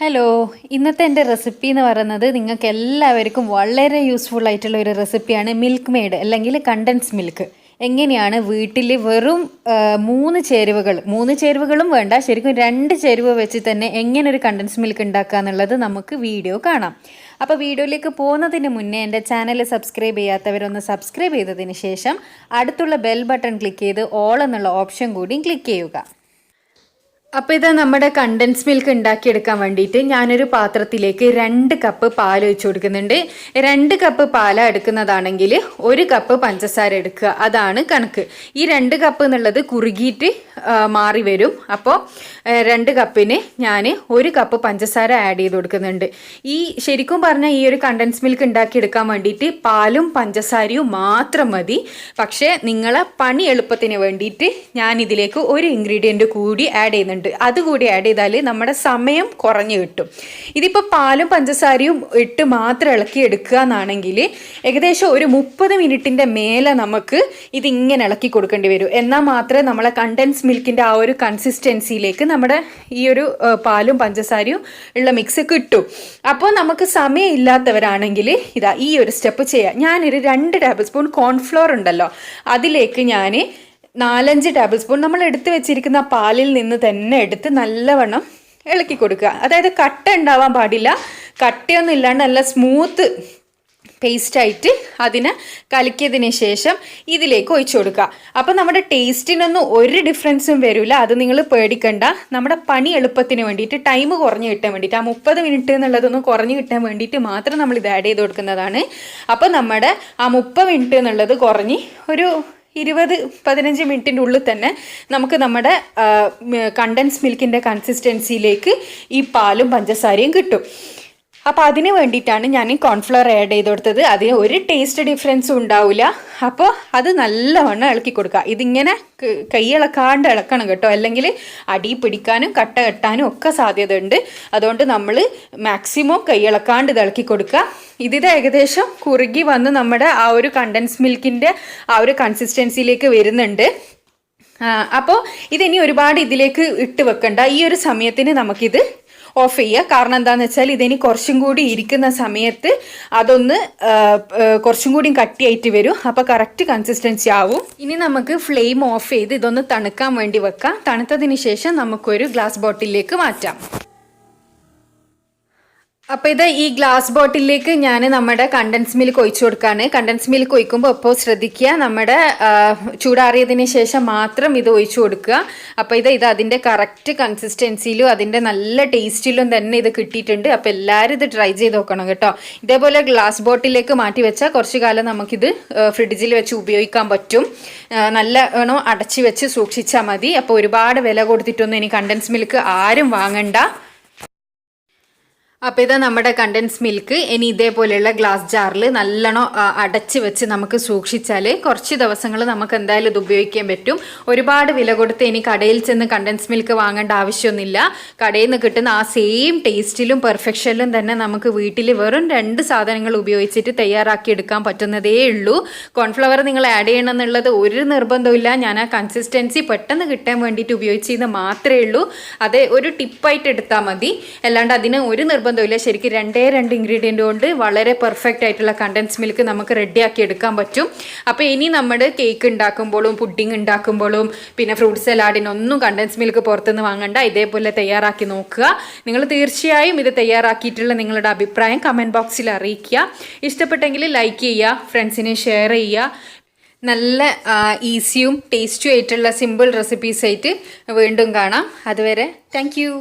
Hello, ഇന്നത്തെ എൻ്റെ recipe എന്ന് പറയുന്നത് നിങ്ങൾക്ക് എല്ലാവർക്കും വളരെ യൂസ്ഫുൾ ആയിട്ടുള്ള ഒരു റെസിപ്പിയാണ് മിൽക്ക് മെയ്ഡ് അല്ലെങ്കിൽ കണ്ടൻസ് മിൽക്ക്. എങ്ങനെയാണ് വീട്ടിൽ വെറും മൂന്ന് ചേരുവകളും വേണ്ട, ശരിക്കും 2 ചേരുവ വെച്ച് തന്നെ എങ്ങനെ ഒരു കണ്ടൻസ് മിൽക്ക് ഉണ്ടാക്കുക എന്നുള്ളത് നമുക്ക് വീഡിയോ കാണാം. അപ്പോൾ വീഡിയോയിലേക്ക് പോകുന്നതിന് മുന്നേ എൻ്റെ ചാനൽ സബ്സ്ക്രൈബ് ചെയ്യാത്തവരൊന്ന് സബ്സ്ക്രൈബ് ചെയ്തതിന് ശേഷം അടുത്തുള്ള ബെൽ ബട്ടൺ ക്ലിക്ക് ചെയ്ത് ഓൾ എന്നുള്ള ഓപ്ഷൻ കൂടി ക്ലിക്ക് ചെയ്യുക. അപ്പോൾ ഇത് നമ്മുടെ കണ്ടൻസ് മിൽക്ക് ഉണ്ടാക്കിയെടുക്കാൻ വേണ്ടിയിട്ട് ഞാനൊരു പാത്രത്തിലേക്ക് 2 കപ്പ് പാൽ ഒഴിച്ചു കൊടുക്കുന്നുണ്ട്. 2 കപ്പ് പാൽ എടുക്കുന്നതാണെങ്കിൽ 1 കപ്പ് പഞ്ചസാര എടുക്കുക, അതാണ് കണക്ക്. ഈ 2 കപ്പ് എന്നുള്ളത് കുറുകിയിട്ട് മാറി വരും. അപ്പോൾ 2 കപ്പിന് ഞാൻ 1 കപ്പ് പഞ്ചസാര ആഡ് ചെയ്ത് കൊടുക്കുന്നുണ്ട്. ഈ ശരിക്കും പറഞ്ഞാൽ ഈ ഒരു കണ്ടൻസ് മിൽക്ക് ഉണ്ടാക്കിയെടുക്കാൻ വേണ്ടിയിട്ട് പാലും പഞ്ചസാരയും മാത്രം മതി. പക്ഷേ നിങ്ങളെ പണി എളുപ്പത്തിന് വേണ്ടിയിട്ട് ഞാൻ ഇതിലേക്ക് ഒരു ഇൻഗ്രീഡിയൻറ്റ് കൂടി ആഡ് ചെയ്യുന്നുണ്ട്. അതുകൂടി ആഡ് ചെയ്താൽ നമ്മുടെ സമയം കുറഞ്ഞു കിട്ടും. ഇതിപ്പോൾ പാലും പഞ്ചസാരയും ഇട്ട് മാത്രം ഇളക്കി എടുക്കുക എന്നാണെങ്കിൽ ഏകദേശം ഒരു 30 മിനിറ്റിൻ്റെ മേലെ നമുക്ക് ഇതിങ്ങനെ ഇളക്കി കൊടുക്കേണ്ടി വരും. എന്നാൽ മാത്രമേ നമ്മളെ കണ്ടൻസ് മിൽക്കിൻ്റെ ആ ഒരു കൺസിസ്റ്റൻസിയിലേക്ക് നമ്മുടെ ഈ ഒരു പാലും പഞ്ചസാരയും ഉള്ള മിക്സ് കിട്ടും. അപ്പോൾ നമുക്ക് സമയം ഇല്ലാത്തവരാണെങ്കിൽ ഇതാ ഈ ഒരു സ്റ്റെപ്പ് ചെയ്യാം. ഞാനൊരു 2 ടേബിൾ സ്പൂൺ കോൺഫ്ലോർ ഉണ്ടല്ലോ, അതിലേക്ക് ഞാൻ 4-5 ടേബിൾ സ്പൂൺ നമ്മൾ എടുത്ത് വെച്ചിരിക്കുന്ന പാലിൽ നിന്ന് തന്നെ എടുത്ത് നല്ലവണ്ണം ഇളക്കി കൊടുക്കുക. അതായത് കട്ട ഉണ്ടാവാൻ പാടില്ല, കട്ടയൊന്നും ഇല്ലാണ്ട് നല്ല സ്മൂത്ത് പേസ്റ്റായിട്ട് അതിനെ കലക്കിയതിന് ശേഷം ഇതിലേക്ക് ഒഴിച്ചു കൊടുക്കുക. അപ്പോൾ നമ്മുടെ ടേസ്റ്റിനൊന്നും ഒരു ഡിഫറൻസും വരില്ല, അത് നിങ്ങൾ പേടിക്കണ്ട. നമ്മുടെ പണി എളുപ്പത്തിന് വേണ്ടിയിട്ട്, ടൈം കുറഞ്ഞ് കിട്ടാൻ വേണ്ടിയിട്ട്, ആ 30 മിനിറ്റ് എന്നുള്ളതൊന്ന് കുറഞ്ഞ് കിട്ടാൻ വേണ്ടിയിട്ട് മാത്രം നമ്മൾ ഇത് ആഡ് ചെയ്ത് കൊടുക്കുന്നതാണ്. അപ്പോൾ നമ്മുടെ ആ 30 മിനിറ്റ് എന്നുള്ളത് കുറഞ്ഞ് ഒരു 20-15 മിനിറ്റിൻ്റെ ഉള്ളിൽ തന്നെ നമുക്ക് നമ്മുടെ കണ്ടൻസ് മിൽക്കിൻ്റെ കൺസിസ്റ്റൻസിയിലേക്ക് ഈ പാലും പഞ്ചസാരയും കിട്ടും. അപ്പോൾ അതിന് വേണ്ടിയിട്ടാണ് ഞാൻ ഈ കോൺഫ്ലവർ ആഡ് ചെയ്ത് കൊടുത്തത്. അതിന് ഒരു ടേസ്റ്റ് ഡിഫറൻസും ഉണ്ടാവില്ല. അപ്പോൾ അത് നല്ലവണ്ണം ഇളക്കി കൊടുക്കുക. ഇതിങ്ങനെ കൈയിളക്കാണ്ട് ഇളക്കണം കേട്ടോ, അല്ലെങ്കിൽ അടി പിടിക്കാനും കട്ട കെട്ടാനും ഒക്കെ സാധ്യത ഉണ്ട്. അതുകൊണ്ട് നമ്മൾ മാക്സിമം കൈയിളക്കാണ്ട് ഇത് ഇളക്കി കൊടുക്കുക. ഇത് ഏകദേശം കുറുകി വന്ന് നമ്മുടെ ആ ഒരു കണ്ടൻസ് മിൽക്കിൻ്റെ ആ ഒരു കൺസിസ്റ്റൻസിയിലേക്ക് വരുന്നുണ്ട്. അപ്പോൾ ഇതിനി ഒരുപാട് ഇതിലേക്ക് ഇട്ട് വെക്കണ്ട. ഈ ഒരു സമയത്തിന് നമുക്കിത് ഓഫ് ചെയ്യുക. കാരണം എന്താണെന്ന് വെച്ചാൽ ഇതിനി കുറച്ചും കൂടി ഇരിക്കുന്ന സമയത്ത് അതൊന്ന് കുറച്ചും കൂടി കട്ടിയായിട്ട് വരും. അപ്പോൾ കറക്റ്റ് കൺസിസ്റ്റൻസി ആവും. ഇനി നമുക്ക് ഫ്ലെയിം ഓഫ് ചെയ്ത് ഇതൊന്ന് തണുക്കാൻ വേണ്ടി വെക്കാം. തണുത്തതിന് ശേഷം നമുക്കൊരു ഗ്ലാസ് ബോട്ടിലേക്ക് മാറ്റാം. അപ്പോൾ ഇത് ഈ ഗ്ലാസ് ബോട്ടിലേക്ക് ഞാൻ നമ്മുടെ കണ്ടൻസ് മിൽക്ക് ഒഴിച്ചു കൊടുക്കുകയാണ്. കണ്ടൻസ് മിൽക്ക് ഒഴിക്കുമ്പോൾ ഇപ്പോൾ ശ്രദ്ധിക്കുക, നമ്മുടെ ചൂടാറിയതിന് ശേഷം മാത്രം ഇത് ഒഴിച്ചു കൊടുക്കുക. അപ്പോൾ ഇത് അതിൻ്റെ കറക്റ്റ് കൺസിസ്റ്റൻസിയിലും അതിൻ്റെ നല്ല ടേസ്റ്റിലും തന്നെ ഇത് കിട്ടിയിട്ടുണ്ട്. അപ്പോൾ എല്ലാവരും ഇത് ട്രൈ ചെയ്ത് നോക്കണം കേട്ടോ. ഇതേപോലെ ഗ്ലാസ് ബോട്ടിലേക്ക് മാറ്റി വെച്ചാൽ കുറച്ച് കാലം നമുക്കിത് ഫ്രിഡ്ജിൽ വെച്ച് ഉപയോഗിക്കാൻ പറ്റും. നല്ലോണം അടച്ച് വെച്ച് സൂക്ഷിച്ചാൽ മതി. അപ്പോൾ ഒരുപാട് വില കൊടുത്തിട്ടൊന്നും ഇനി കണ്ടൻസ് മിൽക്ക് ആരും വാങ്ങണ്ട. അപ്പോൾ ഇതാ നമ്മുടെ കണ്ടൻസ് മിൽക്ക്. ഇനി ഇതേപോലെയുള്ള ഗ്ലാസ് ജാറിൽ നല്ലോണം അടച്ച് വെച്ച് നമുക്ക് സൂക്ഷിച്ചാൽ കുറച്ച് ദിവസങ്ങൾ നമുക്ക് എന്തായാലും ഇത് ഉപയോഗിക്കാൻ പറ്റും. ഒരുപാട് വില കൊടുത്ത് ഇനി കടയിൽ ചെന്ന് കണ്ടൻസ് മിൽക്ക് വാങ്ങേണ്ട ആവശ്യമൊന്നുമില്ല. കടയിൽ നിന്ന് കിട്ടുന്ന ആ സെയിം ടേസ്റ്റിലും പെർഫെക്ഷനിലും തന്നെ നമുക്ക് വീട്ടിൽ വെറും 2 സാധനങ്ങൾ ഉപയോഗിച്ചിട്ട് തയ്യാറാക്കി എടുക്കാൻ പറ്റുന്നതേ ഉള്ളൂ. കോൺഫ്ലവർ നിങ്ങൾ ആഡ് ചെയ്യണം എന്നുള്ളത് ഒരു നിർബന്ധമില്ല. ഞാൻ ആ കൺസിസ്റ്റൻസി പെട്ടെന്ന് കിട്ടാൻ വേണ്ടിയിട്ട് ഉപയോഗിച്ചത് മാത്രമേ ഉള്ളൂ. അത് ഒരു ടിപ്പായിട്ട് എടുത്താൽ മതി, അല്ലാണ്ട് അതിന് ഒരു നിർബന്ധമില്ല. ശരിക്കും 2 ഇൻഗ്രീഡിയൻ്റ് കൊണ്ട് വളരെ പെർഫെക്റ്റ് ആയിട്ടുള്ള കണ്ടൻസ് മിൽക്ക് നമുക്ക് റെഡിയാക്കി എടുക്കാൻ പറ്റും. അപ്പോൾ ഇനി നമ്മുടെ കേക്ക് ഉണ്ടാക്കുമ്പോഴും പുഡിംഗ് ഉണ്ടാക്കുമ്പോഴും പിന്നെ ഫ്രൂട്ട് സലാഡിനൊന്നും കണ്ടൻസ് മിൽക്ക് പുറത്തുനിന്ന് വാങ്ങണ്ട. ഇതേപോലെ തയ്യാറാക്കി നോക്കുക. നിങ്ങൾ തീർച്ചയായും ഇത് തയ്യാറാക്കിയിട്ടുള്ള നിങ്ങളുടെ അഭിപ്രായം കമൻറ്റ് ബോക്സിൽ അറിയിക്കുക. ഇഷ്ടപ്പെട്ടെങ്കിൽ ലൈക്ക് ചെയ്യുക, ഫ്രണ്ട്സിനെ ഷെയർ ചെയ്യുക. നല്ല ഈസിയും ടേസ്റ്റും ആയിട്ടുള്ള സിമ്പിൾ റെസിപ്പീസായിട്ട് വീണ്ടും കാണാം. അതുവരെ താങ്ക് യു.